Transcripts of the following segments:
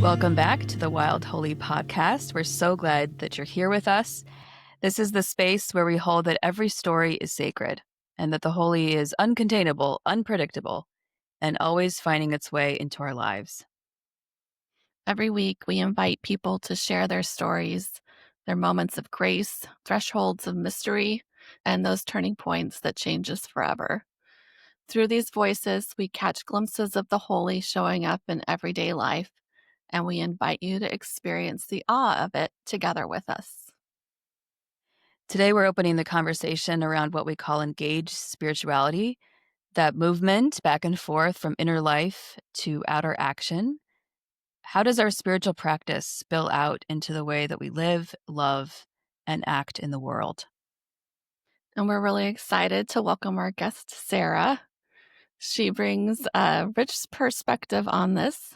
Welcome back to the Wild Holy Podcast. We're so glad that you're here with us. This is the space where we hold that every story is sacred and that the holy is uncontainable, unpredictable, and always finding its way into our lives. Every week, we invite people to share their stories, their moments of grace, thresholds of mystery, and those turning points that change us forever. Through these voices, we catch glimpses of the holy showing up in everyday life, and we invite you to experience the awe of it together with us. Today, we're opening the conversation around what we call engaged spirituality, that movement back and forth from inner life to outer action. How does our spiritual practice spill out into the way that we live, love, and act in the world? And we're really excited to welcome our guest, Sara. She brings a rich perspective on this,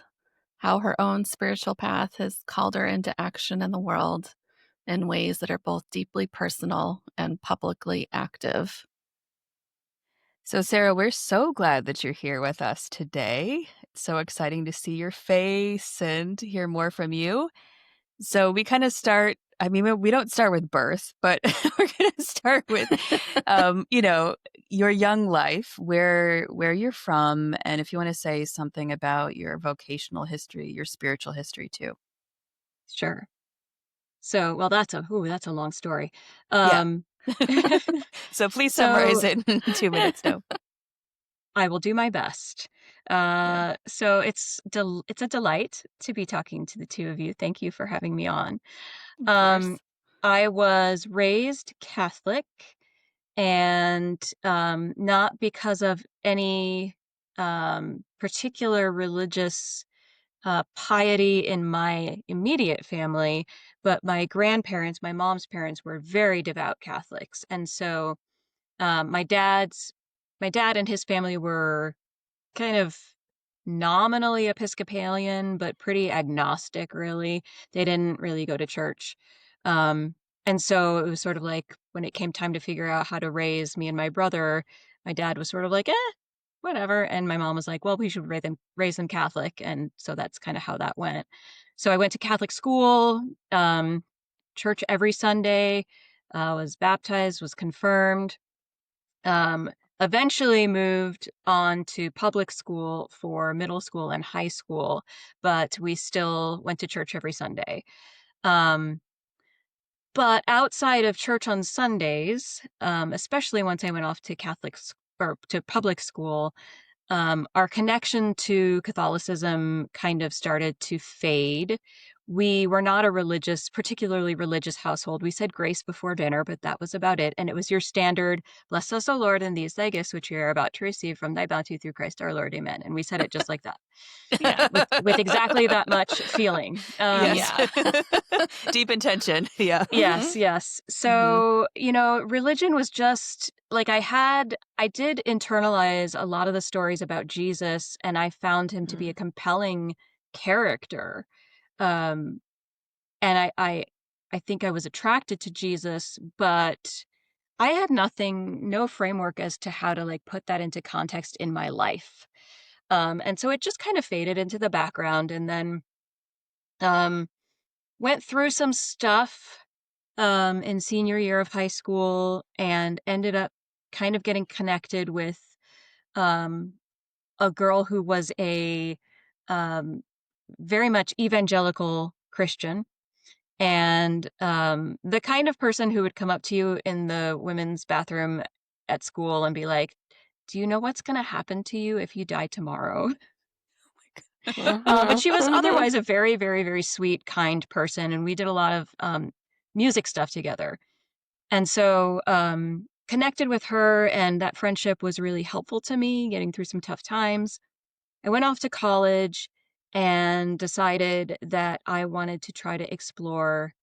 how her own spiritual path has called her into action in the world in ways that are both deeply personal and publicly active. So, Sara, we're so glad that you're here with us today. It's so exciting to see your face and to hear more from you. So, we kind of start, we don't start with birth, but we're going to start with, your young life, where you're from, and if you want to say something about your vocational history, your spiritual history too. Sure. So, well, that's a long story. Yeah. So please summarize So it in 2 minutes now. I will do my best. Yeah, So it's a delight to be talking to the two of you. Thank you for having me on. Of Um, course. I was raised Catholic, and not because of any particular religious piety in my immediate family, but my grandparents, my mom's parents, were very devout Catholics, and so my dad and his family were kind of nominally Episcopalian, but pretty agnostic, really. They didn't really go to church. Um, and so it was sort of like when it came time to figure out how to raise me and my brother, my dad was sort of like, whatever. And my mom was like, well, we should raise them Catholic. And so that's kind of how that went. So I went to Catholic school, church every Sunday, was baptized, was confirmed. Um, Eventually moved on to public school for middle school and high school, but we still went to church every Sunday. Um, but outside of church on Sundays, especially once I went off to or to public school, our connection to Catholicism kind of started to fade. We were not a particularly religious household. We said grace before dinner, but that was about it. And it was your standard, bless us, O Lord, and these thy gifts, which we are about to receive from thy bounty through Christ our Lord. Amen. And we said it just like that. Yeah. With exactly that much feeling. Yes. Yeah. Deep intention. Yeah. Yes, yes. Mhm. So, religion was just like I did internalize a lot of the stories about Jesus, and I found him to be a compelling character. Um, and I think I was attracted to Jesus, but I had no framework as to how to like put that into context in my life. And so it just kind of faded into the background, and then um, went through some stuff in senior year of high school and ended up kind of getting connected with um, a girl who was a um, very much evangelical Christian, and the kind of person who would come up to you in the women's bathroom at school and be like, do you know what's going to happen to you if you die tomorrow? But she was otherwise a very, very, very sweet, kind person, and we did a lot of music stuff together. And so connected with her, and that friendship was really helpful to me getting through some tough times. I went off to college and decided that I wanted to try to explore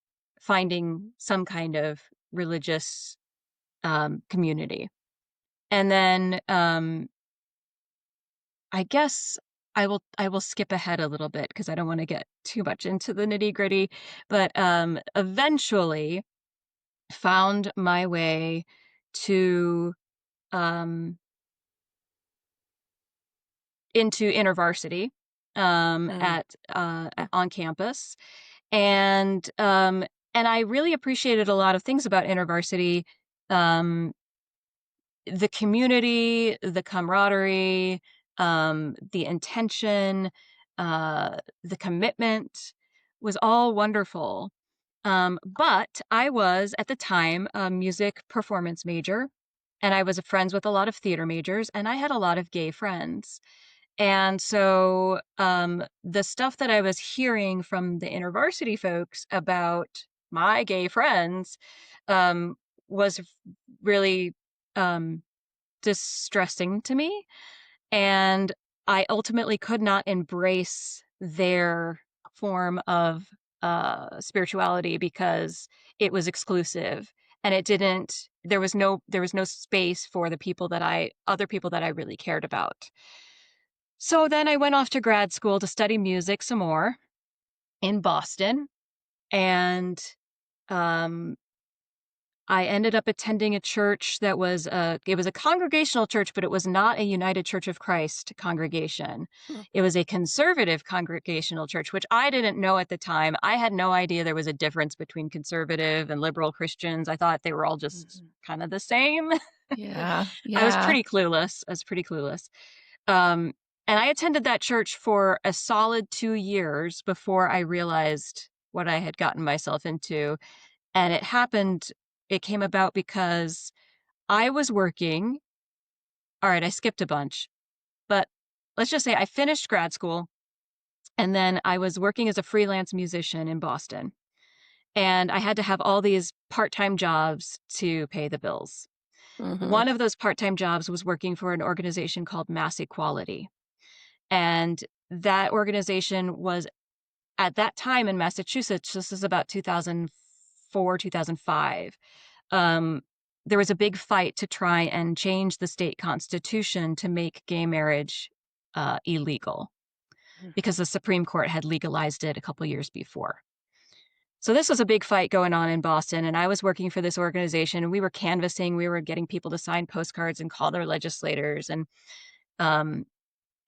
finding some kind of religious community. And then I guess I will skip ahead a little bit because I don't want to get too much into the nitty-gritty, but eventually found my way to um into InterVarsity, Mm. on campus. And I really appreciated a lot of things about InterVarsity. Um, the community, the camaraderie, the intention, the commitment was all wonderful. But I was at the time a music performance major, and I was friends with a lot of theater majors, and I had a lot of gay friends. And so the stuff that I was hearing from the InterVarsity folks about my gay friends um, was really um, distressing to me. And I ultimately could not embrace their form of spirituality because it was exclusive, and it didn't there was no space for the people that other people that I really cared about. So then I went off to grad school to study music some more in Boston, and um, I ended up attending a church that was it was a congregational church, but it was not a United Church of Christ congregation. Mm. It was a conservative congregational church, which I didn't know at the time. I had no idea there was a difference between conservative and liberal Christians. I thought they were all just Mhm. kind of the same. Yeah. I was Yeah. pretty clueless. I was pretty clueless. Um, and I attended that church for a solid 2 years before I realized what I had gotten myself into. And it came about because I was working. All right, I skipped a bunch, but let's just say I finished grad school, and then I was working as a freelance musician in Boston. And I had to have all these part time jobs to pay the bills. Mhm. One of those part time jobs was working for an organization called Mass Equality. And that organization was at that time in Massachusetts, this is about 2004, 2005. Um, there was a big fight to try and change the state constitution to make gay marriage illegal because Mhm. the Supreme Court had legalized it a couple years before. So this was a big fight going on in Boston, and I was working for this organization, and we were canvassing, we were getting people to sign postcards and call their legislators, um,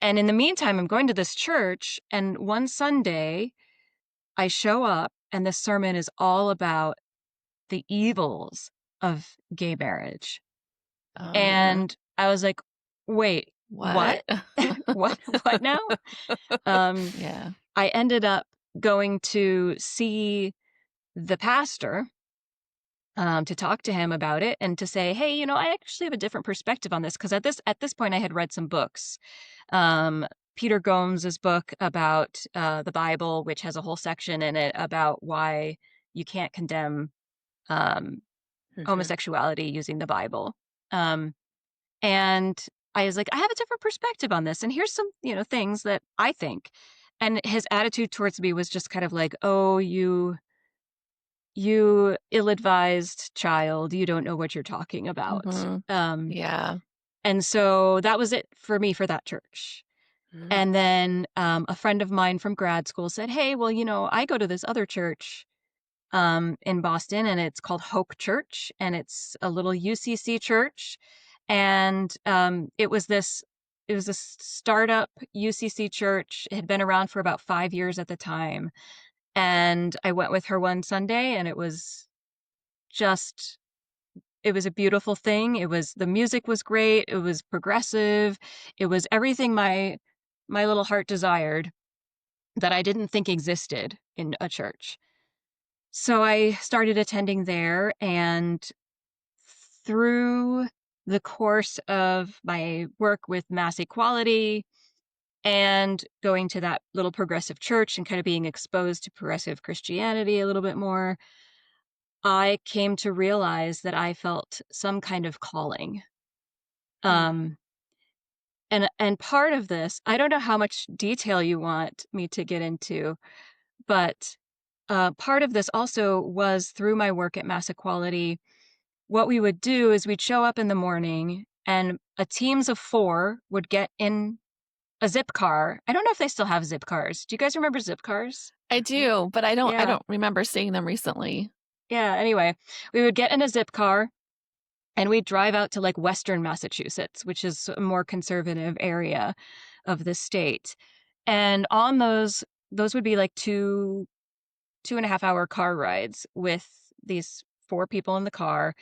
and in the meantime, I'm going to this church, and one Sunday I show up, and this sermon is all about the evils of gay marriage. Oh, yeah. And I was like, wait, what? What? What now? Um, Yeah. I ended up going to see the pastor to talk to him about it and to say, hey, I actually have a different perspective on this because at this point I had read some books. Peter Gomes's book about the Bible, which has a whole section in it about why you can't condemn um, Mhm. homosexuality using the Bible. Um, and I was like, I have a different perspective on this. And here's some, things that I think. And his attitude towards me was just kind of like, oh, you ill-advised child, you don't know what you're talking about. Mhm. Yeah. And so that was it for me for that church. Mhm. And then a friend of mine from grad school said, hey, well, I go to this other church in Boston, and it's called Hope Church, and it's a little UCC church. And it was this startup UCC church. It had been around for about 5 years at the time. And I went with her one Sunday, and just, it was a beautiful thing. The music was great. It was progressive. It was everything my little heart desired that I didn't think existed in a church. So I started attending there, and through the course of my work with mass equality and going to that little progressive church and kind of being exposed to progressive Christianity a little bit more, I came to realize that I felt some kind of calling. Mm. Um, and part of this, I don't know how much detail you want me to get into, but part of this also was through my work at Mass Equality. What we would do is we'd show up in the morning, and a teams of 4 would get in a zip car. I don't know if they still have zip cars. Do you guys remember zip cars? I do, but I Yeah. don't remember seeing them recently. Yeah. Anyway, we would get in a zip car, and we'd drive out to like Western Massachusetts, which is a more conservative area of the state. And on those would be like 2.5 hour car rides with these 4 people in the car.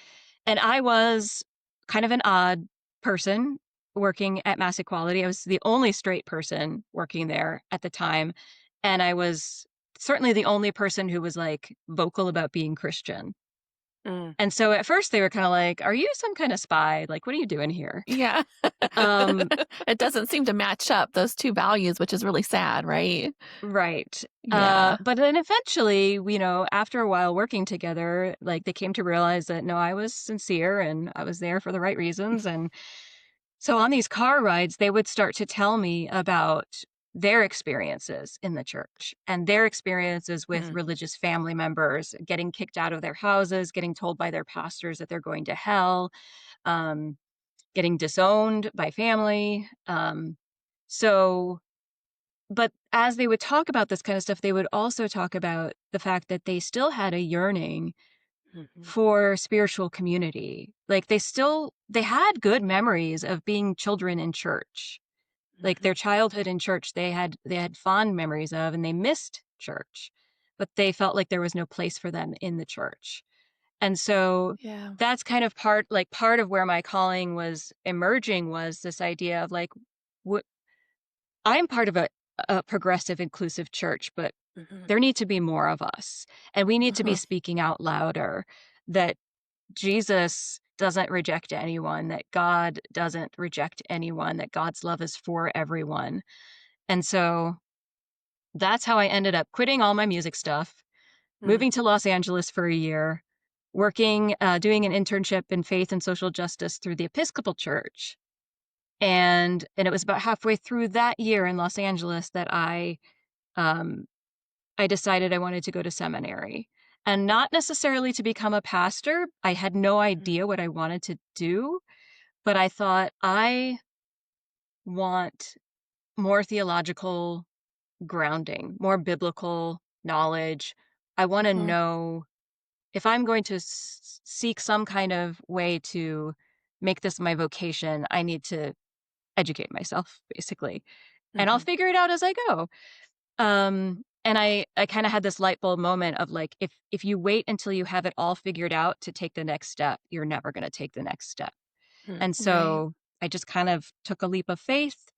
And I was kind of an odd person working at Mass Equality. I was the only straight person working there at the time. And I was certainly the only person who was like vocal about being Christian. Mm. And so at first they were kind of like, "Are you some kind of spy? Like, what are you doing here?" Yeah. Um, It doesn't seem to match up, those 2 values, which is really sad, right? right. Yeah. But then eventually, after a while working together, like they came to realize that no, I was sincere and I was there for the right reasons. And so on these car rides, they would start to tell me about their experiences in the church and their experiences with Mm. religious family members, getting kicked out of their houses, getting told by their pastors that they're going to hell, um, getting disowned by family. So, but as they would talk about this kind of stuff, they would also talk about the fact that they still had a yearning Mhm. for spiritual community. Like they had good memories of being children in church. Like Mhm. their childhood in church, they had fond memories of, and they missed church, but they felt like there was no place for them in the church. And so Yeah. that's kind of part of where my calling was emerging, was this idea of like, what I'm part of a progressive, inclusive church, but Mhm. there need to be more of us. And we need to be Mhm. speaking out louder that Jesus doesn't reject anyone, that God doesn't reject anyone, that God's love is for everyone. And so that's how I ended up quitting all my music stuff, Mm. moving to Los Angeles for a year, working, doing an internship in faith and social justice through the Episcopal Church. And it was about halfway through that year in Los Angeles that um, I decided I wanted to go to seminary, and not necessarily to become a pastor. I had no Mhm. idea what I wanted to do, but I thought I want more theological grounding, more biblical knowledge. I want to Mhm. know if I'm going to seek some kind of way to make this my vocation, I need to educate myself, basically, and I'll Mhm. figure it out as I go. And I kind of had this light bulb moment of like, if you wait until you have it all figured out to take the next step, you're never going to take the next step. Mm. And Right. so I just kind of took a leap of faith.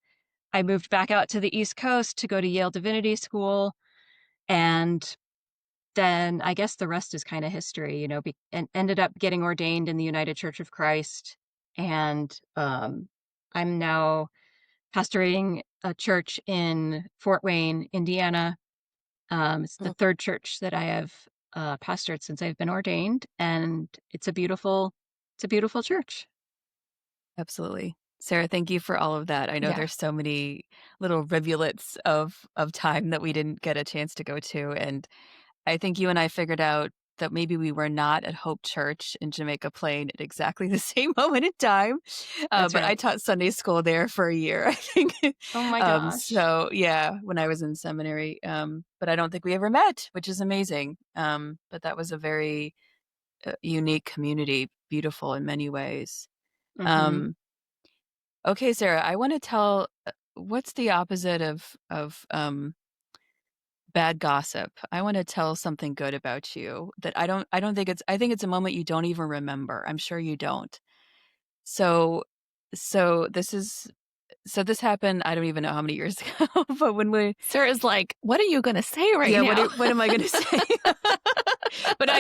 I moved back out to the East Coast to go to Yale Divinity School, and then I guess the rest is kind of history, and ended up getting ordained in the United Church of Christ. And I'm now pastoring a church in Fort Wayne, Indiana. It's the Mm. third church that I have pastored since I've been ordained, and it's a beautiful church. Absolutely. Sarah, thank you for all of that. I know Yeah, there's so many little rivulets of time that we didn't get a chance to go to, and I think you and I figured out that maybe we were not at Hope Church in Jamaica Plain at exactly the same moment in time, that's but I right. taught Sunday school there for a year, I think. Oh my gosh. So, yeah, when I was in seminary, but I don't think we ever met, which is amazing. But that was a very unique community, beautiful in many ways. Hmm. Um, okay, Sarah, I want to tell what's the opposite of bad gossip. I want to tell something good about you that I don't think I think it's a moment you don't even remember. I'm sure you don't. So so this happened, I don't even know how many years ago, but when we Sarah's like, "What are you gonna say right yeah, now?" what am I going to say? What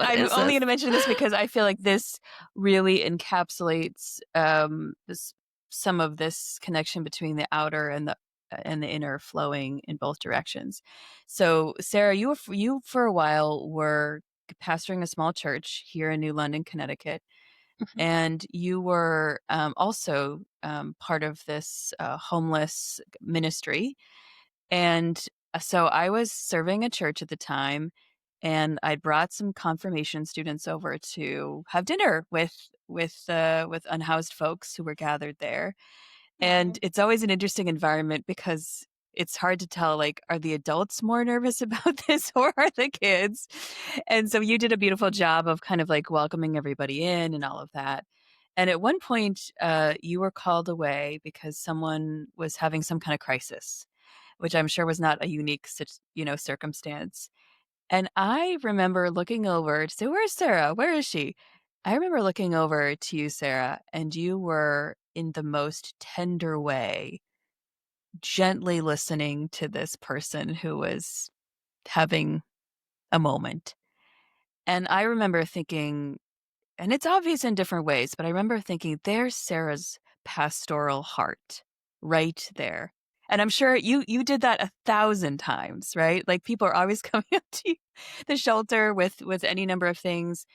I'm is only this? going to mention this because I feel like this really encapsulates some of this connection between the outer and the inner flowing in both directions. So, Sarah, you for a while were pastoring a small church here in New London, Connecticut, Hmm. and you were also part of this homeless ministry. And so I was serving a church at the time, and I brought some confirmation students over to have dinner with unhoused folks who were gathered there. And Right. it's always an interesting environment because it's hard to tell, like, are the adults more nervous about this or are the kids? And so you did a beautiful job of kind of like welcoming everybody in and all of that. And at one point, you were called away because someone was having some kind of crisis. which I'm sure was not a unique circumstance. And I remember looking over to say, "Where's Sarah? Where is she?" I remember looking over to you, Sarah, and you were in the most tender way, gently listening to this person who was having a moment. And I remember thinking, and it's obvious in different ways, but I remember thinking, there's Sarah's pastoral heart right there. And I'm sure you did that 1,000 times, right? Like people are always coming up to you, the shelter with any number of things.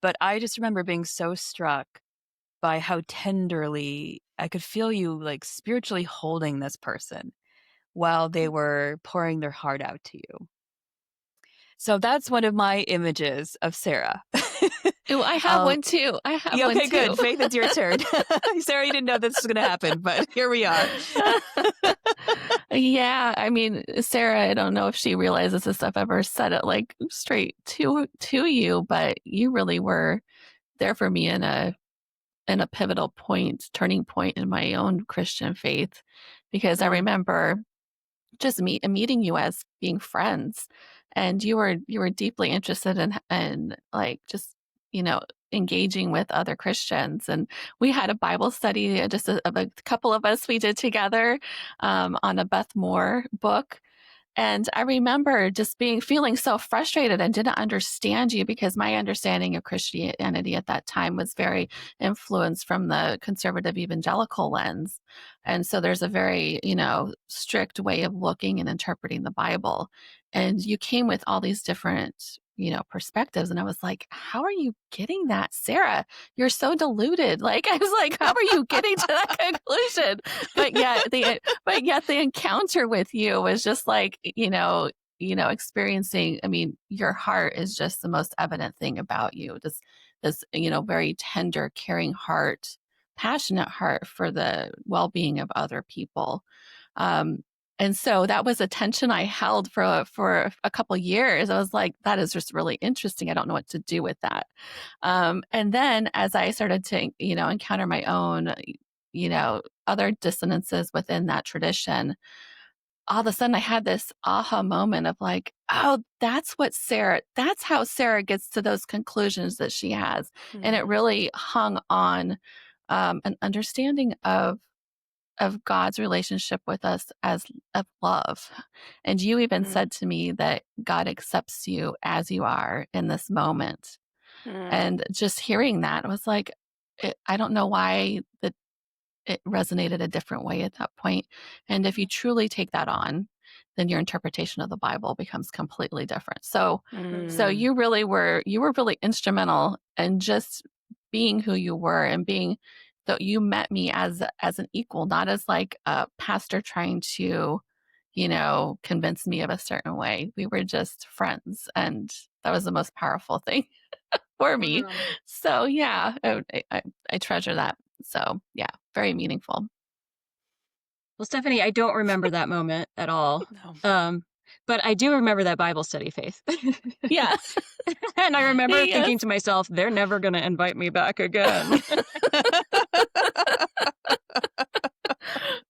But I just remember being so struck by how tenderly I could feel you like spiritually holding this person while they were pouring their heart out to you. So that's one of my images of Sarah. Oh, I have um, one too. I have Yeah, one okay, too. good. Faith, it's your turn. Sarah, you didn't know this was going to happen, but here we are. Yeah, I mean, Sarah, I don't know if she realizes this, I've ever said it like straight to you, but you really were there for me in a pivotal point, turning point in my own Christian faith, because I Mm, remember just meeting you as being friends, and you were deeply interested in like just you know engaging with other Christians, and we had a Bible study just of a couple of us we did together on a Beth Moore book. And I remember just feeling so frustrated and didn't understand you because my understanding of Christianity at that time was very influenced from the conservative evangelical lens. And so there's a very, strict way of looking and interpreting the Bible. And you came with all these different, perspectives. And I was like, how are you getting that, Sarah? You're so deluded. Like, I was like, how are you getting to that conclusion? But yet the encounter with you was just like, experiencing, I mean, your heart is just the most evident thing about you. This, very tender, caring heart, passionate heart for the well-being of other people. Um, and so that was a tension I held for a couple years. I was like, that is just really interesting. I don't know what to do with that. And then as I started to, encounter my own, other dissonances within that tradition, all of a sudden I had this aha moment of like, oh, that's how Sarah gets to those conclusions that she has. And it mm, really hung on an understanding of God's relationship with us as of love. And you even mm, said to me that God accepts you as you are in this moment. mm, And just hearing that, I was like, I don't know why it resonated a different way at that point. And if you truly take that on, then your interpretation of the Bible becomes completely different. So mm, you were really instrumental in just being who you were and being that you met me as an equal, not as like a pastor trying to, convince me of a certain way. We were just friends, and that was the most powerful thing for me. wow. So yeah, I treasure that. So yeah, very meaningful. Well, Stephanie, I don't remember that moment at all. No. Um, but I do remember that Bible study, Faith. Yeah. And I remember Yes. thinking to myself, they're never going to invite me back again.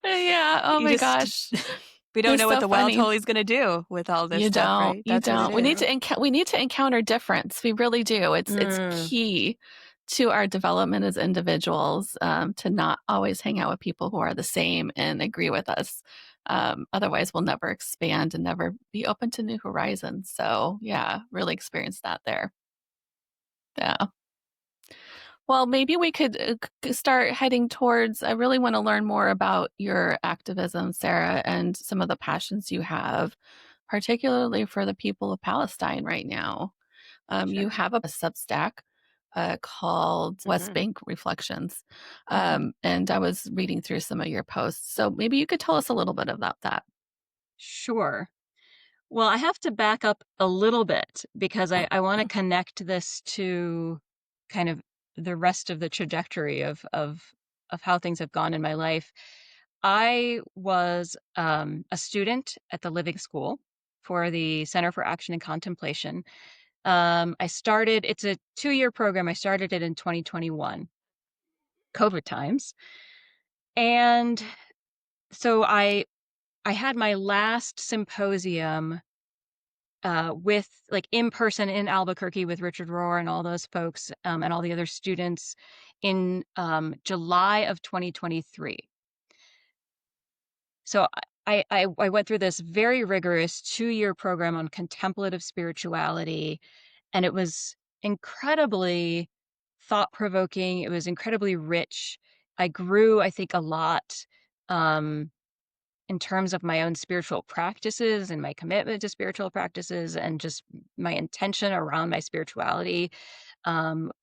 Yeah. Oh You my just, gosh. we It don't was know what so the wild funny. holy's going to do with all this You stuff, don't. right? You That's what it don't. We need is. to we need to encounter difference. We really do. It's Mm, key to our development as individuals to not always hang out with people who are the same and agree with us. Otherwise, we'll never expand and never be open to new horizons. So yeah, really experience that there. Yeah. Well, maybe we could start heading towards. I really want to learn more about your activism, Sarah, and some of the passions you have, particularly for the people of Palestine right now. You sure. have a Substack called West Hmm. Bank Reflections. Hmm. And I was reading through some of your posts. So maybe you could tell us a little bit about that. Sure. Well, I have to back up a little bit because I want to connect this to kind of the rest of the trajectory of how things have gone in my life. I was a student at the Living School for the Center for Action and Contemplation. I started, it's a 2-year program. I started it in 2021, COVID times. And so I had my last symposium with like in person in Albuquerque with Richard Rohr and all those folks and all the other students in July of 2023. So I went through this very rigorous 2-year program on contemplative spirituality, and it was incredibly thought-provoking. It was incredibly rich. I grew, I think, a lot um, in terms of my own spiritual practices and my commitment to spiritual practices and just my intention around my spirituality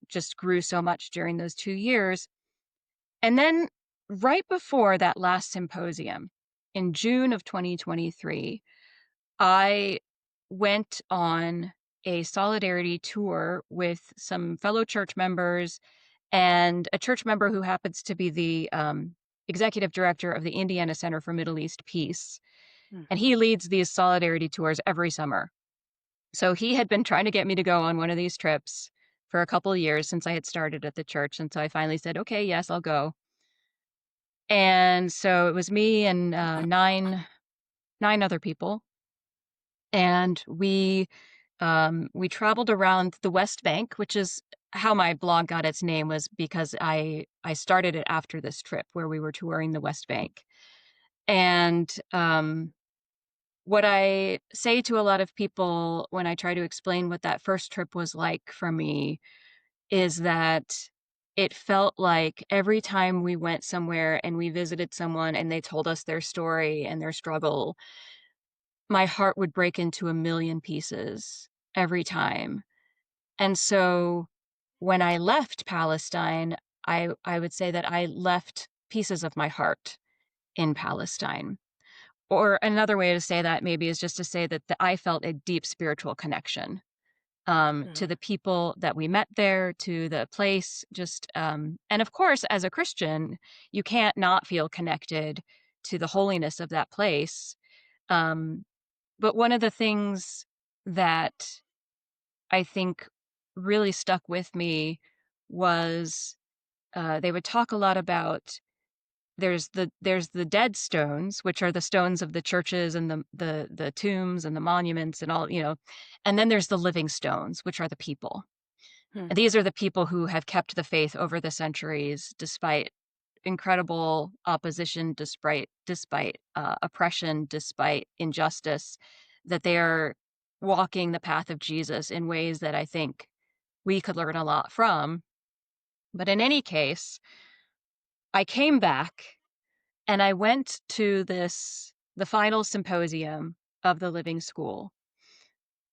just grew so much during those 2 years. And then right before that last symposium in June of 2023, I went on a solidarity tour with some fellow church members and a church member who happens to be the executive director of the Indiana Center for Middle East Peace. And Mhm. he leads these solidarity tours every summer. So he had been trying to get me to go on one of these trips for a couple of years since I had started at the church. And so I finally said, okay, yes, I'll go. And so it was me and nine other people, and we traveled around the West Bank, which is how my blog got its name, was because I started it after this trip where we were touring the West Bank. And what I say to a lot of people when I try to explain what that first trip was like for me is that it felt like every time we went somewhere and we visited someone and they told us their story and their struggle, my heart would break into a million pieces every time. And so when I left Palestine, I would say that I left pieces of my heart in Palestine. Or another way to say that maybe is just to say that I felt a deep spiritual connection to Mm. the people that we met there, to the place, and of course, as a Christian, you can't not feel connected to the holiness of that place. Um, but one of the things that I think really stuck with me was they would talk a lot about there's the dead stones, which are the stones of the churches and the tombs and the monuments and all. And then there's the living stones, which are the people. Mm. And these are the people who have kept the faith over the centuries, despite incredible opposition, despite oppression, despite injustice, that they are walking the path of Jesus in ways that I think we could learn a lot from. But in any case, I came back and I went to the final symposium of the Living School,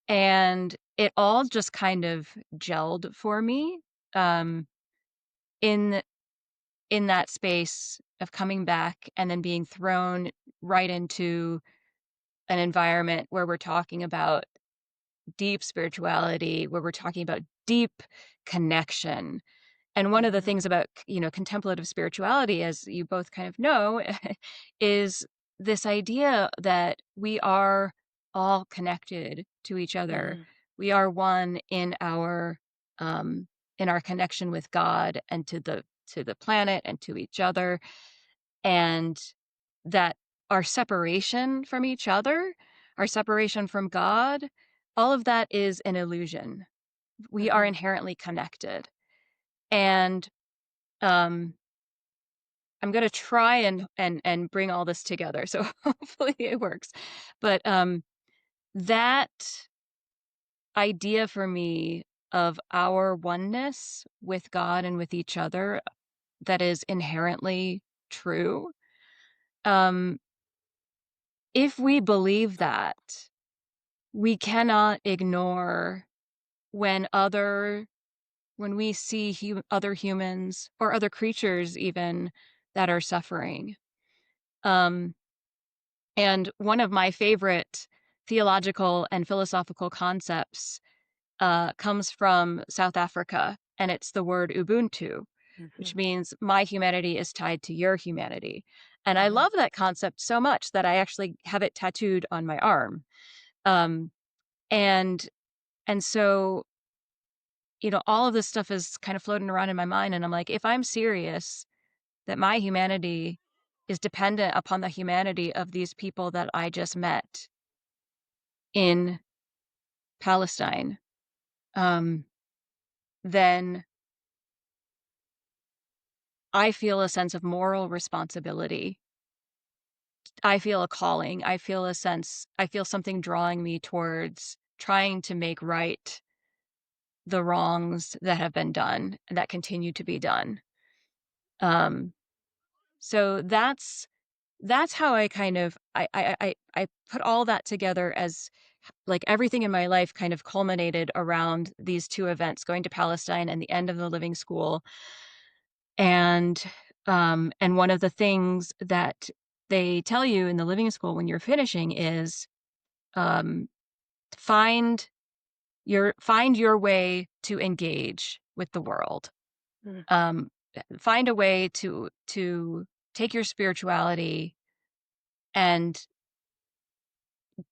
and it all just kind of gelled for me um, in in that space of coming back and then being thrown right into an environment where we're talking about deep spirituality, where we're talking about deep connection. And one of the Mhm. things about, contemplative spirituality, as you both kind of know, is this idea that we are all connected to each other. Mhm. We are one in our connection with God and to the planet and to each other, and that our separation from each other, our separation from God, all of that is an illusion. We are Mhm. inherently connected. And um, I'm gonna try and bring all this together, so hopefully it works. But that idea for me of our oneness with God and with each other that is inherently true. Um, if we believe that, we cannot ignore when when we see other humans or other creatures even that are suffering. Um, and one of my favorite theological and philosophical concepts comes from South Africa, and it's the word Ubuntu, which Mhm. means my humanity is tied to your humanity. And I Mhm. love that concept so much that I actually have it tattooed on my arm. Um, and and so all of this stuff is kind of floating around in my mind, and I'm like, if I'm serious that my humanity is dependent upon the humanity of these people that I just met in Palestine, um, then I feel a sense of moral responsibility. I feel a calling. I feel something drawing me towards trying to make right the wrongs that have been done and that continue to be done. Um, so that's how I kind of I put all that together as like everything in my life kind of culminated around these two events, going to Palestine and the end of the living school. And one of the things that they tell you in the living school when you're finishing is um, find find your way to engage with the world. Mm. Um, find a way to take your spirituality and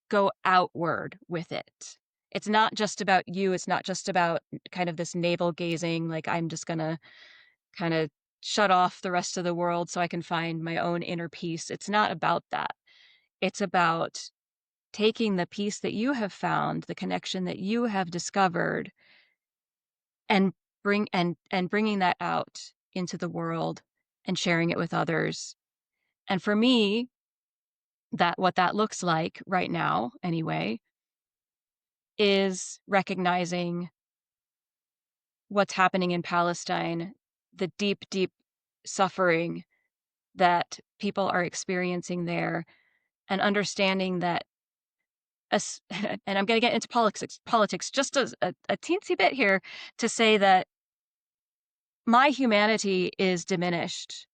go outward with it. It's not just about you. It's not just about kind of this navel gazing, like I'm just gonna kind of shut off the rest of the world so I can find my own inner peace. It's not about that. It's about taking the peace that you have found, the connection that you have discovered, and bringing that out into the world and sharing it with others. And for me, that what that looks like right now anyway is recognizing what's happening in Palestine, the deep, deep suffering that people are experiencing there, and understanding that and I'm going to get into politics just a teensy bit here to say that my humanity is diminished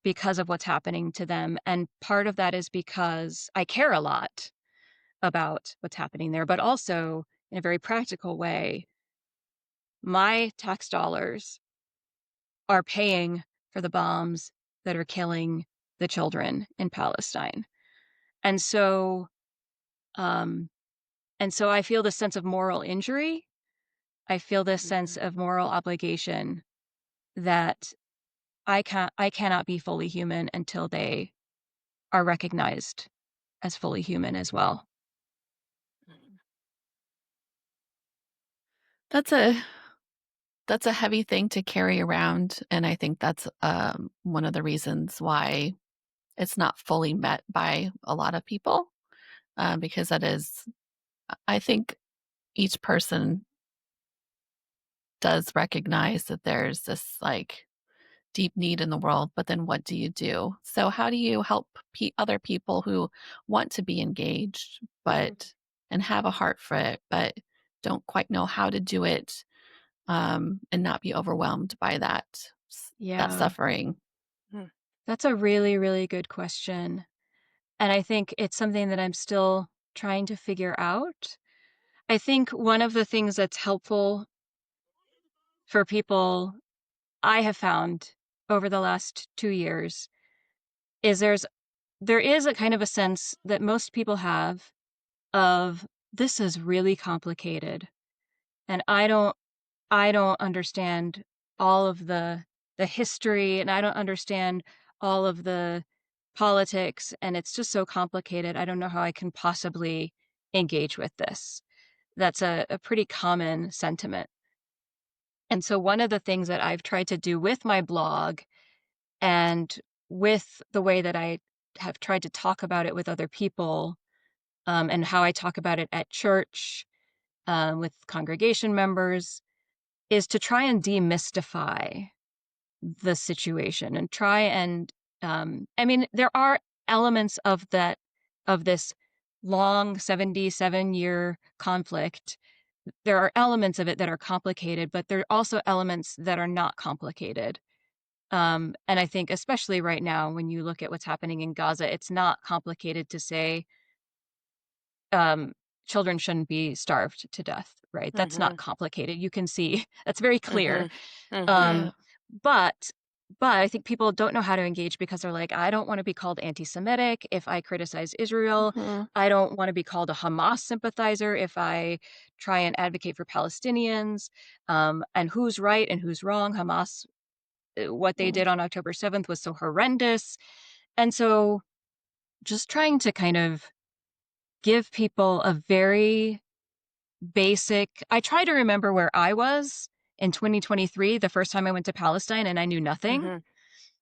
because of what's happening to them. And part of that is because I care a lot about what's happening there, but also in a very practical way, my tax dollars are paying for the bombs that are killing the children in Palestine. And so, um, and so I feel this sense of moral injury. I feel this sense of moral obligation that I cannot be fully human until they are recognized as fully human as well. That's a that's a heavy thing to carry around, and I think that's, one of the reasons why it's not fully met by a lot of people, because that is I think each person does recognize that there's this, like, deep need in the world, but then what do you do? So how do you help other people who want to be engaged, but and have a heart for it, but don't quite know how to do it, and not be overwhelmed by that Yeah, suffering? that's a really, really good question. And I think it's something that I'm still trying to figure out. I think one of the things that's helpful for people I have found over the last 2 years is there is a kind of a sense that most people have of this is really complicated and I don't understand all of the history and I don't understand all of the politics and it's just so complicated. I don't know how I can possibly engage with this. That's a pretty common sentiment. And so one of the things that I've tried to do with my blog and with the way that I have tried to talk about it with other people, and how I talk about it at church, with congregation members, is to try and demystify the situation and try and, I mean, there are elements of this long 77-year conflict. There are elements of it that are complicated, but there are also elements that are not complicated. And I think especially right now, when you look at what's happening in Gaza, it's not complicated to say, um, children shouldn't be starved to death, right? That's not Mhm. complicated. You can see that's very clear. Mhm. Mhm. Yeah. Um, but but I think people don't know how to engage because they're like, I don't want to be called anti-Semitic if I criticize Israel. Mhm. I don't want to be called a Hamas sympathizer if I try and advocate for Palestinians. And who's right and who's wrong? Hamas, what they Mm. did on October 7th was so horrendous. And so just trying to kind of give people a very basic I try to remember where I was in 2023, the first time I went to Palestine and I knew nothing. Mhm.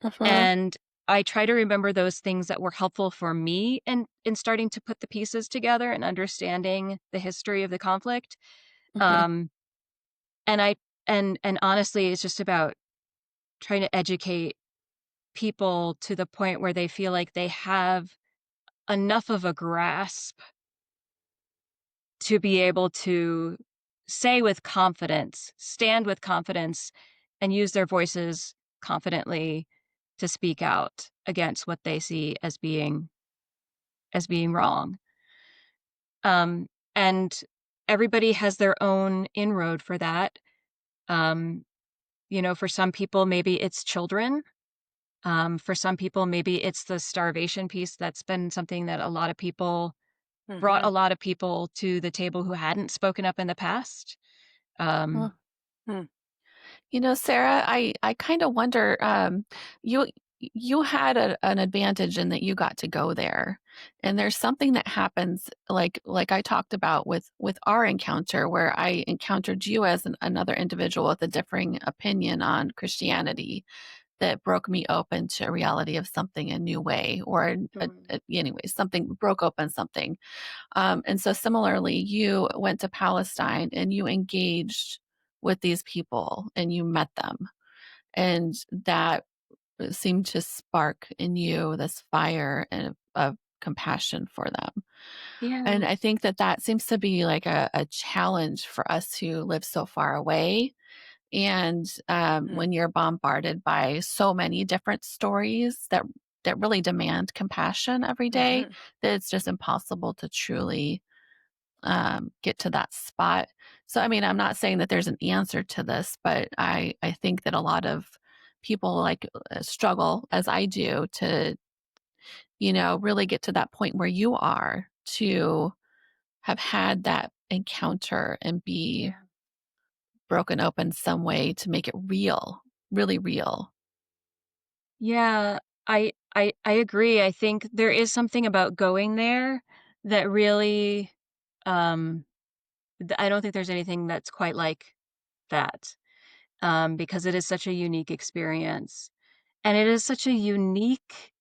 Mhm. And I try to remember those things that were helpful for me in starting to put the pieces together and understanding the history of the conflict. Mhm. Um, and I and honestly, it's just about trying to educate people to the point where they feel like they have enough of a grasp to be able to say with confidence, stand with confidence, and use their voices confidently to speak out against what they see as being wrong. Um, and everybody has their own inroad for that. Um, for some people, maybe it's children. For some people, maybe it's the starvation piece. That's been something that brought a Mhm. lot of people to the table who hadn't spoken up in the past. Um, Mhm. Sarah, I kind of wonder, you you had an advantage in that you got to go there, and there's something that happens, like I talked about with our encounter, where I encountered you as another individual with a differing opinion on Christianity that broke me open to a reality of something a new way, or Mm. anyways, something broke open something. And so similarly, you went to Palestine and you engaged with these people and you met them. And that seemed to spark in you this fire and of compassion for them. And Yeah. I think that that seems to be like a challenge for us who live so far away. And Mm. when you're bombarded by so many different stories that really demand compassion every day, Mhm. that it's just impossible to truly get to that spot. So, I mean, I'm not saying that there's an answer to this, but I think that a lot of people struggle, as I do, to really get to that point where you are, to have had that encounter and be Yeah. broken open some way to make it real, really real. Yeah, I agree. I think there is something about going there that really, um, I don't think there's anything that's quite like that, because it is such a unique experience, and it is such a unique.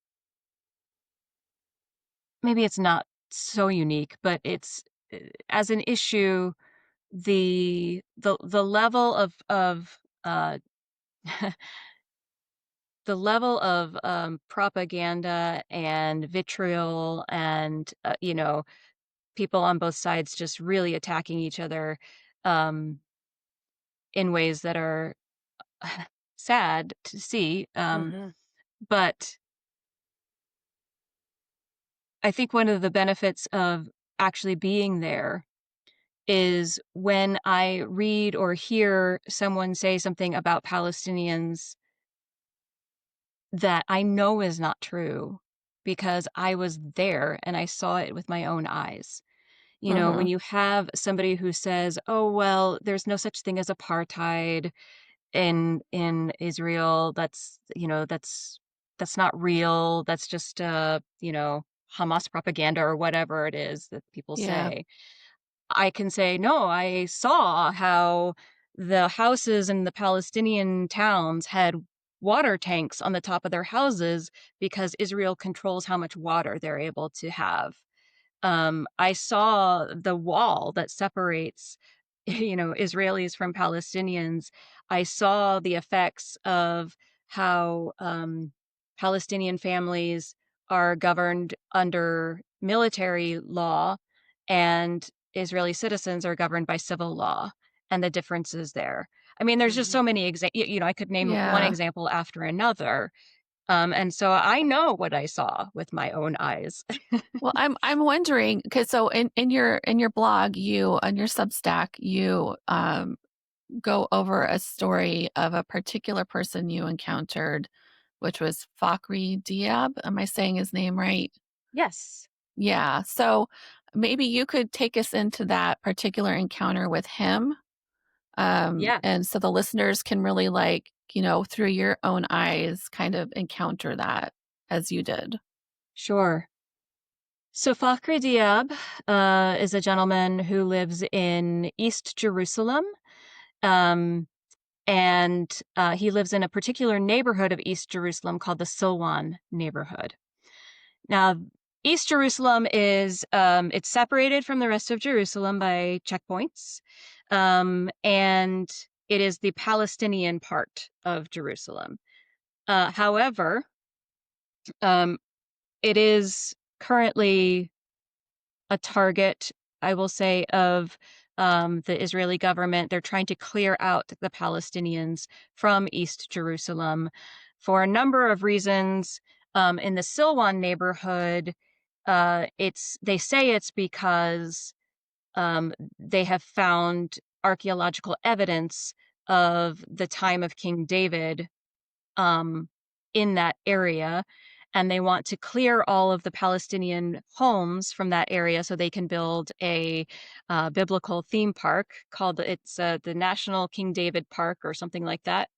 Maybe it's not so unique, but it's as an issue, the level of the level of, propaganda and vitriol and, people on both sides just really attacking each other, um, in ways that are sad to see, Mhm. but I think one of the benefits of actually being there is when I read or hear someone say something about Palestinians that I know is not true because I was there and I saw it with my own eyes. When Mhm. you have somebody who says, "Oh, well, there's no such thing as apartheid in Israel. That's not real. That's just Hamas propaganda or whatever it is that people Yeah. say." I can say, "No, I saw how the houses in the Palestinian towns had water tanks on the top of their houses because Israel controls how much water they're able to have. I saw the wall that separates, Israelis from Palestinians. I saw the effects of how Palestinian families are governed under military law and Israeli citizens are governed by civil law and the differences there. I mean, there's just Mhm. so many I could name one Yeah. example after another. And so I know what I saw with my own eyes. Well, I'm wondering, because so in your blog, you on your Substack, you go over a story of a particular person you encountered, which was Fakhri Diab. Am I saying his name right? Yes. Yeah. So maybe you could take us into that particular encounter with him. And Yes. so the listeners can really through your own eyes kind of encounter that. as you did? Sure. So Fakhri Diab is a gentleman who lives in East Jerusalem. Um, and he lives in a particular neighborhood of East Jerusalem called the Silwan neighborhood. Now, East Jerusalem is it's separated from the rest of Jerusalem by checkpoints, and it is the Palestinian part of Jerusalem. However, um, it is currently a target, I will say, of the Israeli government. They're trying to clear out the Palestinians from East Jerusalem for a number of reasons. In the Silwan neighborhood, they say it's because they have found archaeological evidence of the time of King David um, in that area, and they want to clear all of the Palestinian homes from that area so they can build a biblical theme park called the National King David Park or something like that.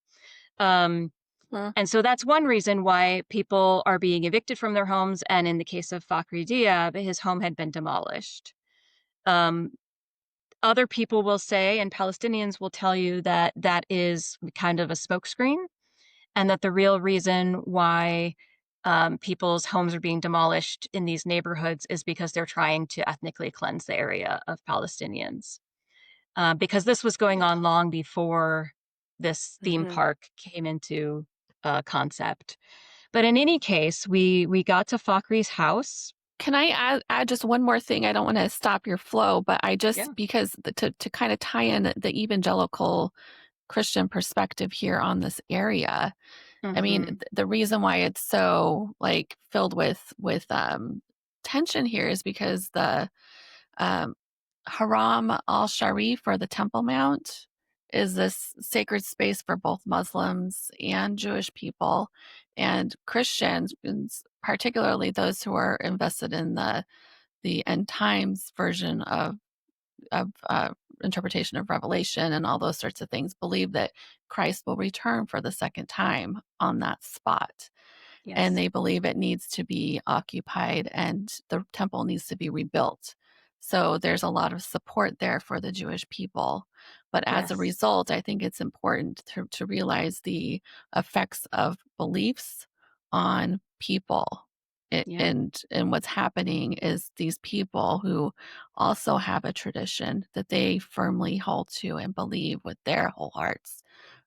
Um, Huh. and so that's one reason why people are being evicted from their homes. And in the case of Fakhri Diab, his home had been demolished. Um, Other people will say, and Palestinians will tell you, that that is kind of a smokescreen, and that the real reason why people's homes are being demolished in these neighborhoods is because they're trying to ethnically cleanse the area of Palestinians. Because this was going on long before this theme Mhm. park came into concept. But in any case, we got to Fakhri's house. Can I add just one more thing? I don't want to stop your flow, but I just Yeah. because to kind of tie in the evangelical Christian perspective here on this area. I mean, Mm-hmm. the reason why it's so like filled with tension here is because the um, Haram al Sharif, or the Temple Mount, is this sacred space for both Muslims and Jewish people, and Christians, particularly those who are invested in the end times version of interpretation of Revelation and all those sorts of things, believe that Christ will return for the second time on that spot. And Yes. they believe it needs to be occupied and the temple needs to be rebuilt. So there's a lot of support there for the Jewish people. But as a Yes. result, I think it's important to realize the effects of beliefs on people. Yeah. And what's happening is these people who also have a tradition that they firmly hold to and believe with their whole hearts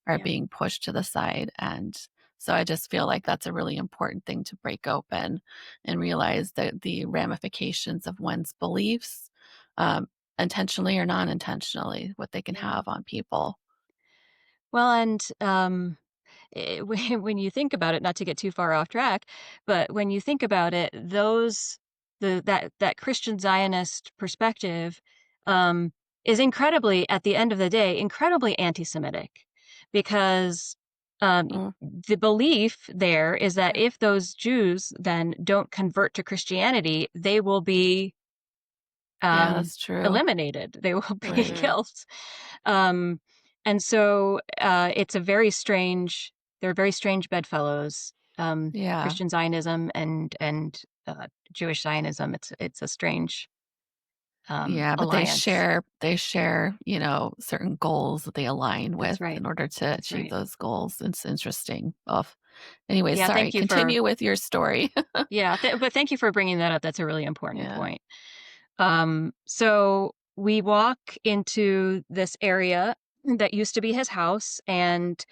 are Yeah. being pushed to the side. And so I just feel like that's a really important thing to break open and realize that the ramifications of one's beliefs, um, intentionally or non intentionally, what they can Yeah. have on people. Well, and when you think about it, not to get too far off track, but when you think about it, that Christian Zionist perspective um, is incredibly, at the end of the day, incredibly anti-Semitic, because Mm, the belief there is that right. if those Jews then don't convert to Christianity, they will be Yeah, um, that's true. eliminated. They will be Right. killed. Um, and so it's a very strange. They're very strange bedfellows. Yeah. Christian Zionism and Jewish Zionism. It's a strange Yeah, but alliance. they share, certain goals that they align That's with right. in order to That's achieve right. those goals. It's interesting. Oh, anyway, Yeah. sorry. Thank you for. Continue with your story. Yeah. But thank you for bringing that up. That's a really important Yeah. point. So we walk into this area that used to be his house, and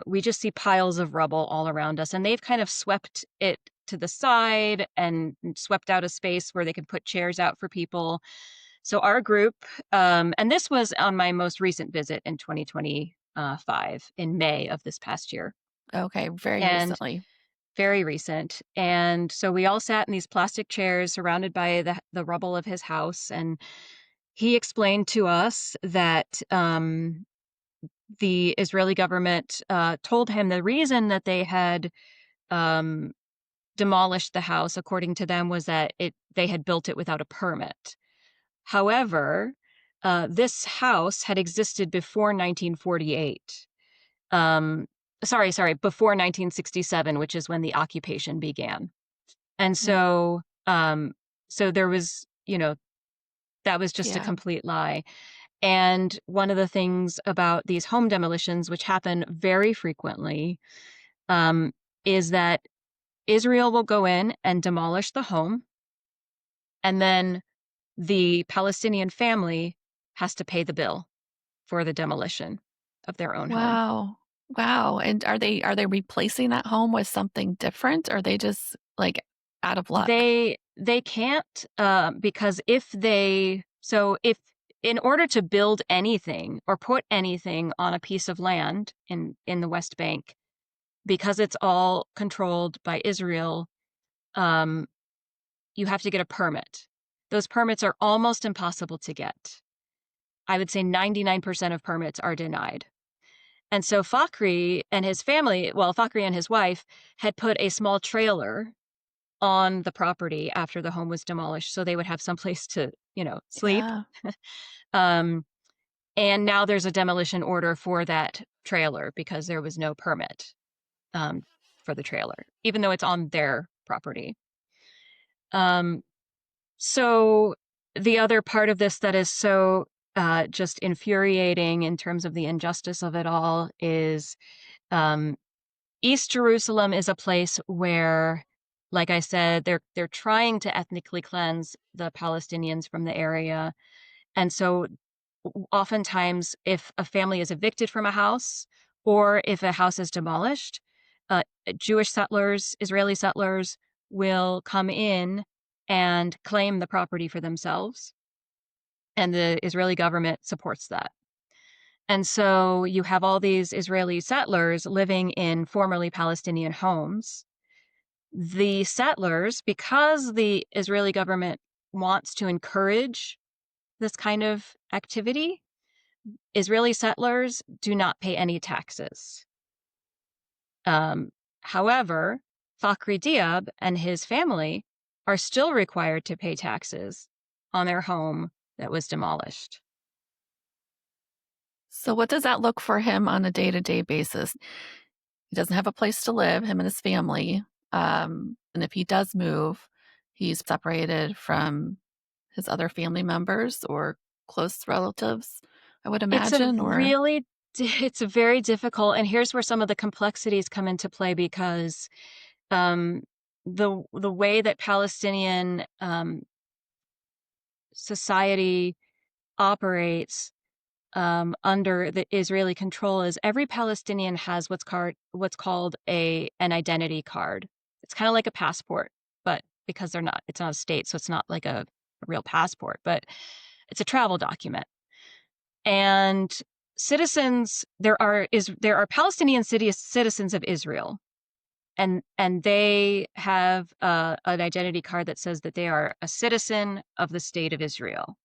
we just see piles of rubble all around us. And they've kind of swept it to the side and swept out a space where they could put chairs out for people. So our group, and this was on my most recent visit in 2025, in May of this past year. Okay. Very And recently. very recent. And so we all sat in these plastic chairs surrounded by the rubble of his house. And he explained to us that the Israeli government told him the reason that they had um, demolished the house, according to them, was that they had built it without a permit. However, this house had existed before 1948. Um, before 1967, which is when the occupation began. And Mm. so there was, that was just a Yeah. complete lie. And one of the things about these home demolitions, which happen very frequently, um, is that Israel will go in and demolish the home, and then the Palestinian family has to pay the bill for the demolition of their own home. Wow. Wow, and are they replacing that home with something different, or are they just, like, out of luck? They can't, because if in order to build anything or put anything on a piece of land in the West Bank, because it's all controlled by Israel, um, you have to get a permit. Those permits are almost impossible to get. I would say 99% of permits are denied. And so Fakhri and his wife had put a small trailer on the property after the home was demolished so they would have someplace to, sleep. Yeah. Um, and now there's a demolition order for that trailer because there was no permit um, for the trailer, even though it's on their property. Um, so the other part of this that is so just infuriating in terms of the injustice of it all is um, East Jerusalem is a place where, like I said, they're trying to ethnically cleanse the Palestinians from the area. And so oftentimes if a family is evicted from a house or if a house is demolished, uh, Jewish settlers, Israeli settlers will come in and claim the property for themselves. And the Israeli government supports that. And so you have all these Israeli settlers living in formerly Palestinian homes. The settlers, because the Israeli government wants to encourage this kind of activity, Israeli settlers do not pay any taxes. Um, However, Fakhri Diab and his family are still required to pay taxes on their home that was demolished. So what does that look for him on a day-to-day basis? He doesn't have a place to live, him and his family, and if he does move, he's separated from his other family members or close relatives, I would It's a imagine, or really it's very difficult, and here's where some of the complexities come into play because um, the way that Palestinian society operates under the Israeli control is every Palestinian has what's called an identity card. It's kind of like a passport, but because it's not a state, so it's not like a real passport, but it's a travel document. And there are Palestinian citizens of Israel, and they have an identity card that says that they are a citizen of the state of Israel.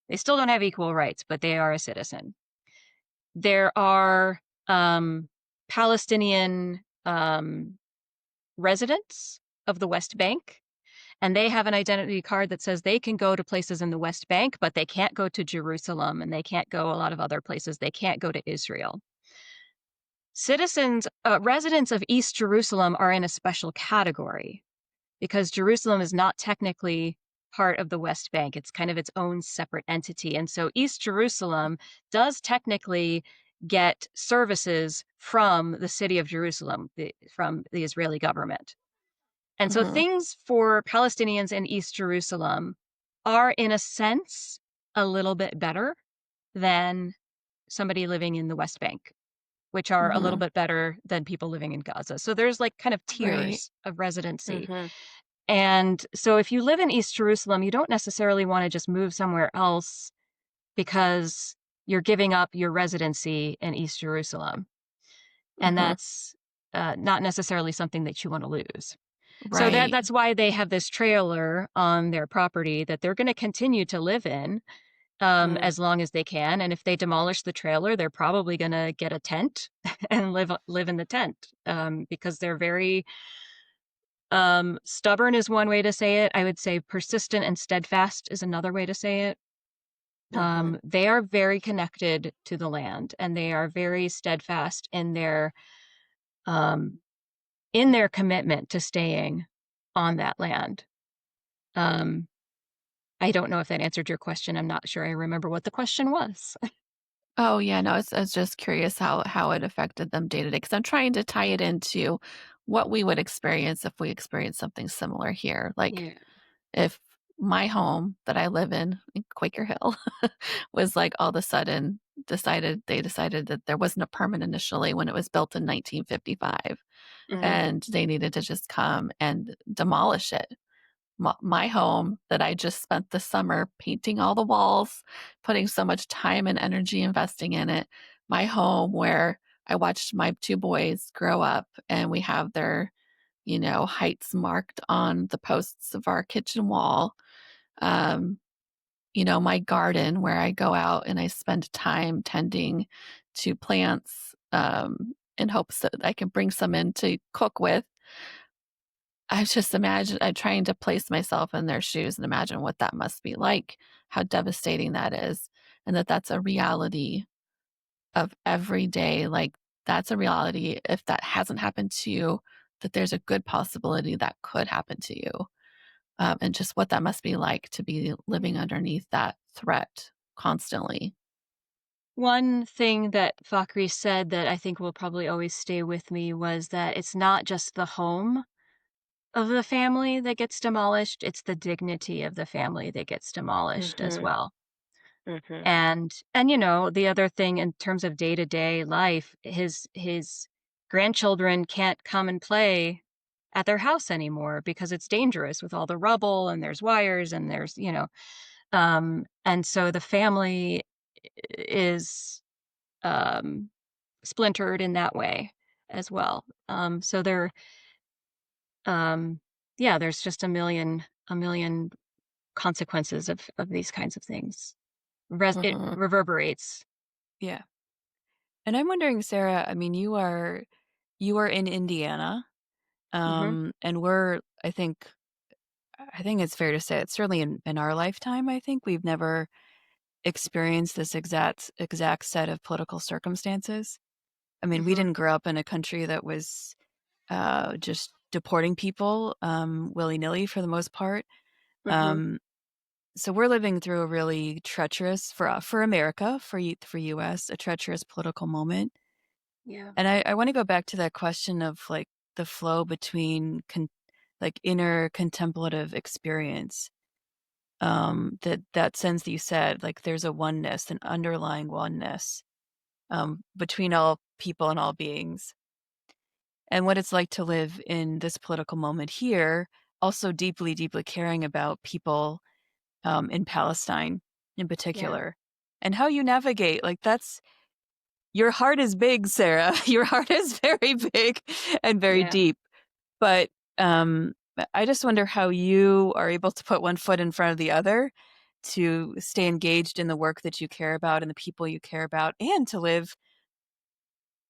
They still don't have equal rights, but they are a citizen. There are Palestinian residents of the West Bank, and they have an identity card that says they can go to places in the West Bank, but they can't go to Jerusalem, and they can't go a lot of other places. They can't go to Israel. Residents of East Jerusalem are in a special category because Jerusalem is not technically part of the West Bank. It's kind of its own separate entity. And so East Jerusalem does technically get services from the city of Jerusalem, from the Israeli government. And so Mhm. things for Palestinians in East Jerusalem are, in a sense, a little bit better than somebody living in the West Bank, which are a little Mhm. bit better than people living in Gaza. So there's like kind of Right. tiers of residency. Mhm. And so if you live in East Jerusalem, you don't necessarily want to just move somewhere else because you're giving up your residency in East Jerusalem. And Mhm. that's not necessarily something that you want to lose. So Right. that's why they have this trailer on their property that they're going to continue to live in Mm. as long as they can. And if they demolish the trailer, they're probably going to get a tent and live in the tent because they're very stubborn is one way to say it. I would say persistent and steadfast is another way to say it. Mhm. They are very connected to the land and they are very steadfast in their um, in their commitment to staying on that land. Um, I don't know if that answered your question. I'm not sure I remember what the question was. Oh, yeah, no, I was just curious how it affected them day to day, because 'cause I'm trying to tie it into what we would experience if we experienced something similar here. Like, Yeah. if my home that I live in Quaker Hill was, like, all of a sudden decided that there wasn't a permit initially when it was built in 1955, Mhm. and they needed to just come and demolish it. My home that I just spent the summer painting all the walls, putting so much time and energy investing in it. My home where I watched my 2 boys grow up and we have their, heights marked on the posts of our kitchen wall. Um, my garden where I go out and I spend time tending to plants, in hopes that I can bring some in to cook with. I'm trying to place myself in their shoes and imagine what that must be like, how devastating that is, and that's a reality of every day. Like, that's a reality if that hasn't happened to you, that there's a good possibility that could happen to you, and just what that must be like to be living underneath that threat constantly. One thing that Fakri said that I think will probably always stay with me was that it's not just the home of the family that gets demolished, it's the dignity of the family that gets demolished as Mhm. well. Mhm. And the other thing in terms of day-to-day life, his grandchildren can't come and play at their house anymore because it's dangerous with all the rubble and there's wires and and so the family is um splintered in that way as well. So there um yeah, there's just a million consequences of these kinds of things. It Mhm. reverberates. Yeah. And I'm wondering, Sarah, I mean, you are in Indiana, Mhm. and I think it's fair to say it's certainly in our lifetime, I think we've never experienced this exact set of political circumstances. I mean, we Mhm. didn't grow up in a country that was just deporting people willy-nilly for the most part. Mhm. Um, so we're living through a really treacherous for America, for US, a treacherous political moment. Yeah. And I want to go back to that question of like the flow between like inner contemplative experience. That sense that you said, like there's a oneness, an underlying oneness between all people and all beings, and what it's like to live in this political moment here, also deeply, deeply caring about people in Palestine in Yeah. particular, and how you navigate. Like that's your heart is big, Sarah. Your heart is very big and very Yeah. deep. But um, I just wonder how you are able to put one foot in front of the other to stay engaged in the work that you care about and the people you care about, and to live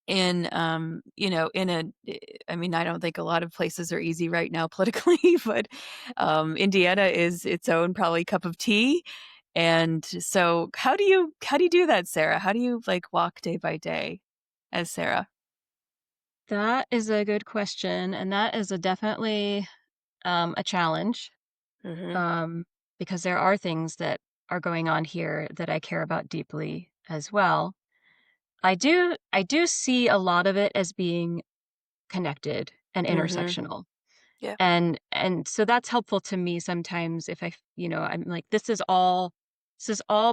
in in a I mean, I don't think a lot of places are easy right now politically, but Indiana is its own probably cup of tea. And so how do you do that, Sarah? How do you like walk day by day as Sarah? That is a good question, and that is definitely a challenge. Mhm. Um, because there are things that are going on here that I care about deeply as well. I do see a lot of it as being connected and Mhm. intersectional. Yeah. And so that's helpful to me sometimes if I'm like this is all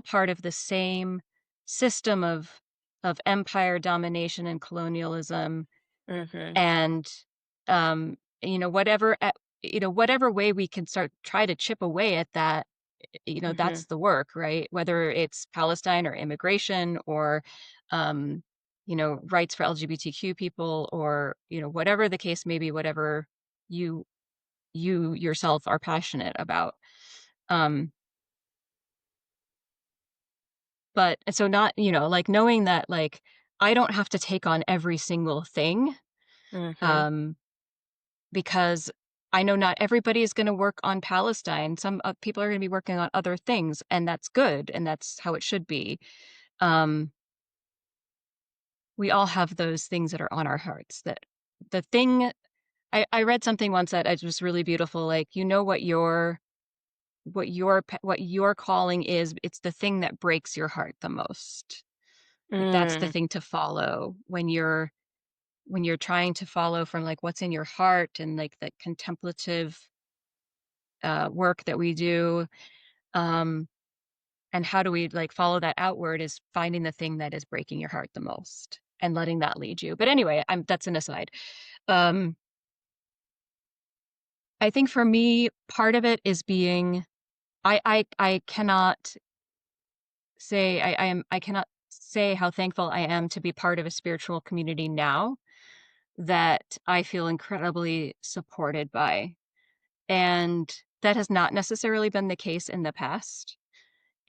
part of the same system of empire domination and colonialism. Mhm. And whatever way we can start try to chip away at that, Mhm. that's the work, right? Whether it's Palestine or immigration or um rights for LGBTQ people, or whatever the case may be, whatever you you yourself are passionate about. Um, but so not, like knowing that, like, I don't have to take on every single thing, Mhm. um, because I know not everybody is going to work on Palestine. Some people are going to be working on other things, and that's good, and that's how it should be. Um, we all have those things that are on our hearts that the thing. I read something once that it was really beautiful. Like, what your calling is. It's the thing that breaks your heart the most. Like, that's the Mm. thing to follow when you're trying to follow from like what's in your heart and like the contemplative work that we do. Um, and how do we like follow that outward is finding the thing that is breaking your heart the most and letting that lead you. But anyway, that's an aside. Um, I think for me, part of it is being I cannot say I cannot say how thankful I am to be part of a spiritual community now that I feel incredibly supported by. And that has not necessarily been the case in the past.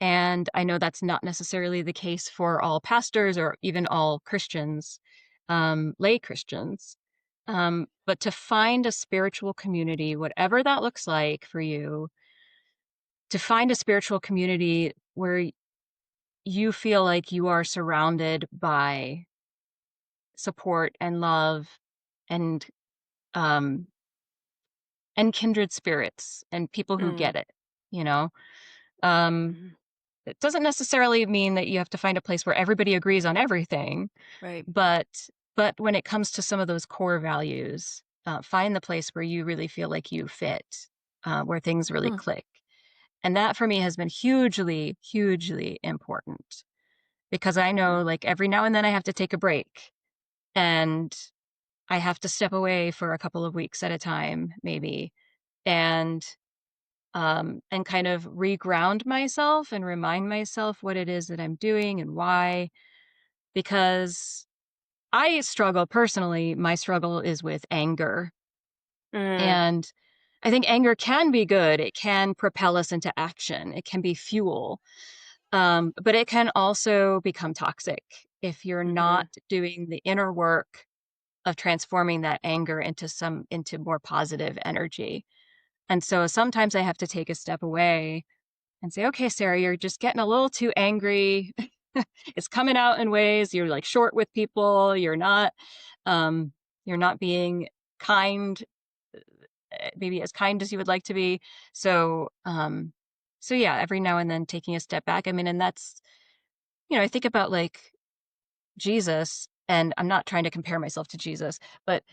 And I know that's not necessarily the case for all pastors or even all Christians, lay Christians. But to find a spiritual community, whatever that looks like for you, to find a spiritual community where you feel like you are surrounded by support and love and um and kindred spirits and people who Mm. get it, you know. Um Mhm. it doesn't necessarily mean that you have to find a place where everybody agrees on everything, Right. but when it comes to some of those core values, find the place where you really feel like you fit, where things really Hmm. click. And that for me has been hugely, hugely important because I know like every now and then I have to take a break and I have to step away for a couple of weeks at a time, maybe, and kind of reground myself and remind myself what it is that I'm doing and why. Because I struggle personally, my struggle is with anger. Mm. And I think anger can be good. It can propel us into action. It can be fuel. But it can also become toxic if you're not Mhm. doing the inner work of transforming that anger into more positive energy. And so sometimes I have to take a step away and say, okay, Sarah, you're just getting a little too angry. It's coming out in ways you're like short with people. Um, you're not being kind, maybe as kind as you would like to be. So, so yeah, every now and then taking a step back. I mean, and that's, I think about like Jesus, and I'm not trying to compare myself to Jesus, but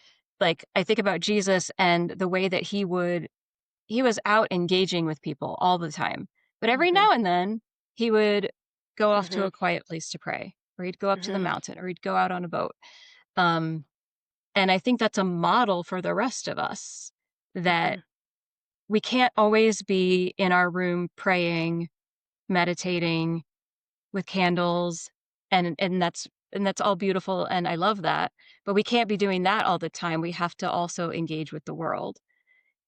like I think about Jesus and the way that he was out engaging with people all the time. But every Mhm. now and then he would go off to Mhm. a quiet place to pray, or he'd go up to the Mhm. mountain, or he'd go out on a boat. Um, and I think that's a model for the rest of us that Mhm. we can't always be in our room praying, meditating with candles, and that's all beautiful, and I love that. But we can't be doing that all the time. We have to also engage with the world.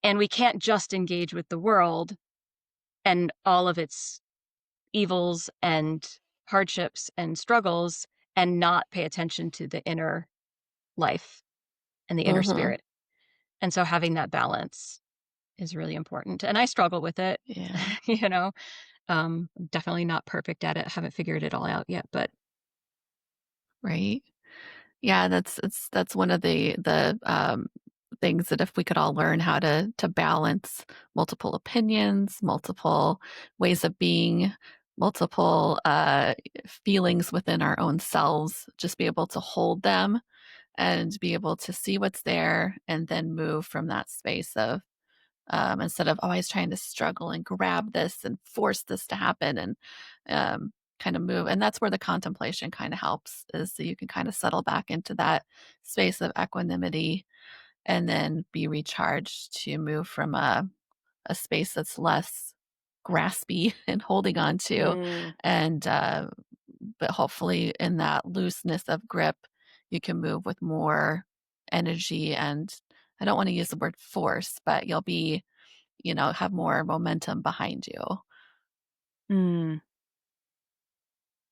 And we can't just engage with the world and all of its evils and hardships and struggles and not pay attention to the inner life and the inner Hmm. spirit. And so having that balance is really important. And I struggle with it, Yeah. you know. Definitely not perfect at it. Haven't figured it all out yet, but Right. Yeah, that's one of the things that if we could all learn how to balance multiple opinions, multiple ways of being, multiple feelings within our own selves, just be able to hold them and be able to see what's there and then move from that space of instead of always trying to struggle and grab this and force this to happen and kind of move. And that's where the contemplation kind of helps is so you can kind of settle back into that space of equanimity and then be recharged to move from a space that's less graspy and holding on to Mm. and but hopefully in that looseness of grip you can move with more energy and I don't want to use the word force but you'll be have more momentum behind you. Mm.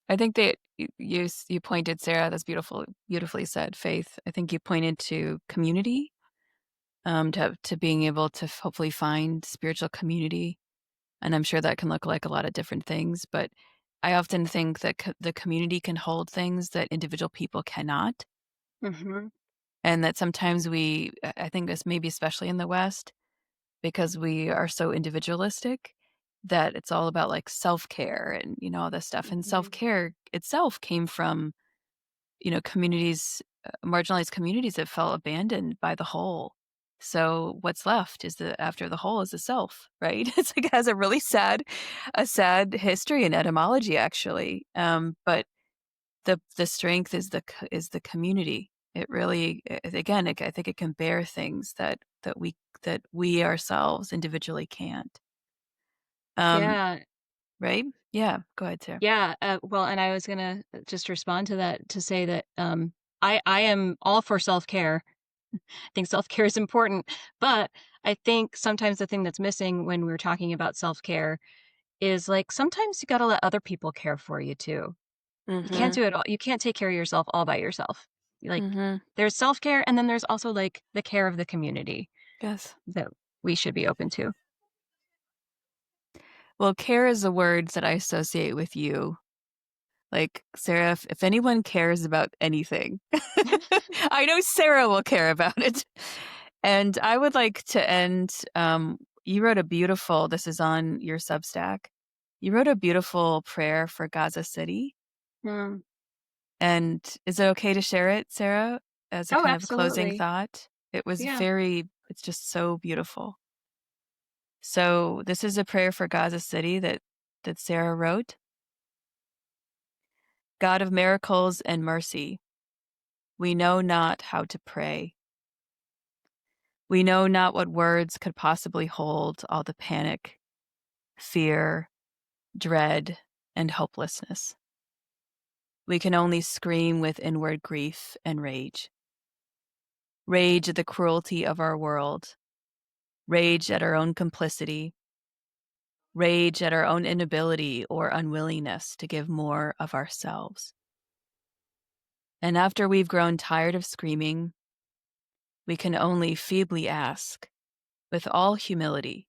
I think that you pointed, Sarah, that's beautifully said, Faith. I think you pointed to community, to being able to hopefully find spiritual community, and I'm sure that can look like a lot of different things, but I often think that the community can hold things that individual people cannot. Mhm. And that sometimes I think this maybe especially in the West, because we are so individualistic, that it's all about like self-care and, all this stuff. And Mhm. self-care itself came from, communities, marginalized communities that felt abandoned by the whole. So what's left is after the whole is the self, right? It's like it has a sad history and etymology actually. But the strength is the community. It really, again, I think it can bear things that we ourselves individually can't. Um, Yeah. right? Yeah. Go ahead, Sarah. Yeah, well, and I was gonna just respond to that to say that, I am all for self-care. I think self-care is important, but I think sometimes the thing that's missing when we're talking about self-care is, like, sometimes you gotta let other people care for you too. You can't Mhm. do it all, you can't take care of yourself all by yourself. Like, Mhm. there's self-care, and then there's also, like, the care of the community Yes. that we should be open to. Well, care is the words that I associate with you. Like, Sarah, if anyone cares about anything, I know Sarah will care about it. And I would like to end, you wrote this is on your Substack. You wrote a beautiful prayer for Gaza City. Mm. And is it okay to share it, Sarah, as a Oh, kind of closing absolutely. thought? Yeah. It's just so beautiful. So this is a prayer for Gaza City that Sarah wrote. God of miracles and mercy, we know not how to pray. We know not what words could possibly hold all the panic, fear, dread, and hopelessness. We can only scream with inward grief and rage. Rage at the cruelty of our world, rage at our own complicity, rage at our own inability or unwillingness to give more of ourselves. And after we've grown tired of screaming, we can only feebly ask, with all humility,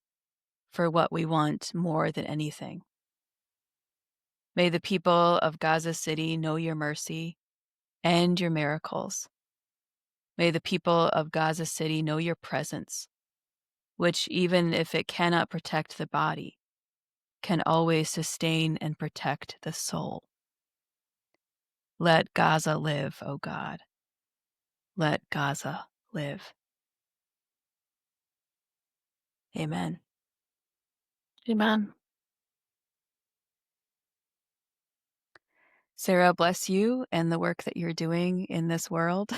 for what we want more than anything. May the people of Gaza City know your mercy and your miracles. May the people of Gaza City know your presence, which, even if it cannot protect the body, can always sustain and protect the soul. Let Gaza live, O God. Let Gaza live. Amen. Amen. Sarah, bless you and the work that you're doing in this world.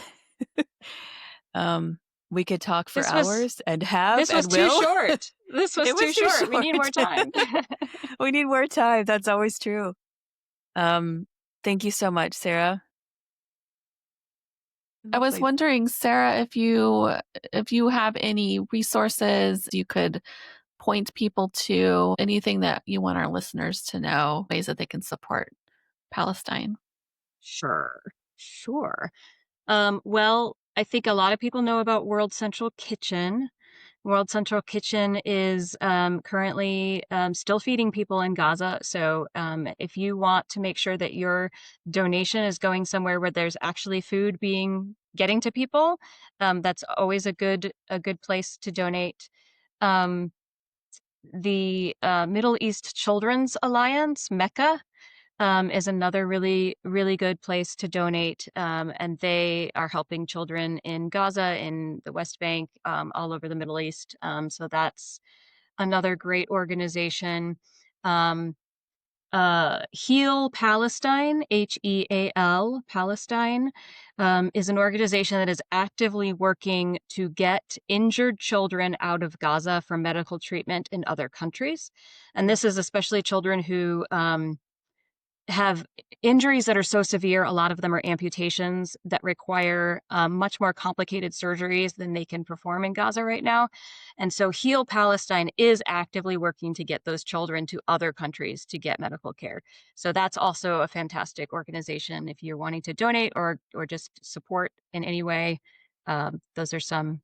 um, we could talk for This was hours and have this was and too will. short. This was It too was too short. We short. need more time. We need more time. That's always true. Um, Thank you so much, Sarah. I was Lovely. wondering, Sarah, if you have any resources you could point people to, anything that you want our listeners to know, ways that they can support Palestine. Sure. Sure. Well, I think a lot of people know about World Central Kitchen. World Central Kitchen is currently still feeding people in Gaza. So if you want to make sure that your donation is going somewhere where there's actually food being getting to people, that's always a good place to donate. Um, the Middle East Children's Alliance, Mecca, is another really, really good place to donate. And they are helping children in Gaza, in the West Bank, all over the Middle East. So that's another great organization. Um, Heal Palestine, HEAL Palestine, is an organization that is actively working to get injured children out of Gaza for medical treatment in other countries. And this is especially children who have injuries that are so severe. A lot of them are amputations that require much more complicated surgeries than they can perform in Gaza right now. And so Heal Palestine is actively working to get those children to other countries to get medical care. So that's also a fantastic organization. If you're wanting to donate or just support in any way, those are some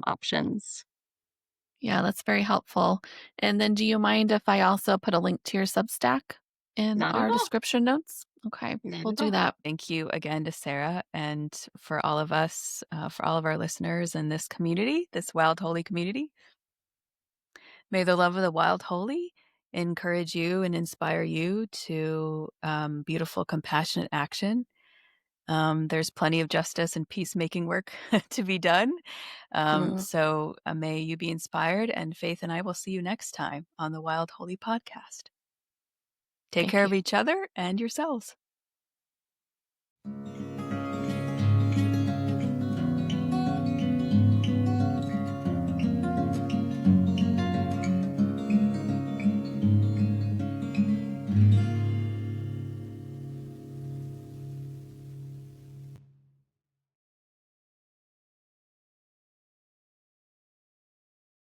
options. Yeah, that's very helpful. And then do you mind if I also put a link to your Substack in Not at our all. description notes? Okay, we'll do Wonderful. that. Thank you again to Sarah and for all of us, for all of our listeners in this community, this wild holy community. May the love of the wild holy encourage you and inspire you to beautiful, compassionate action. There's plenty of justice and peacemaking work to be done. Mm, So may you be inspired, and Faith and I will see you next time on the Wild Holy Podcast. Take thank care you. of each other and yourselves.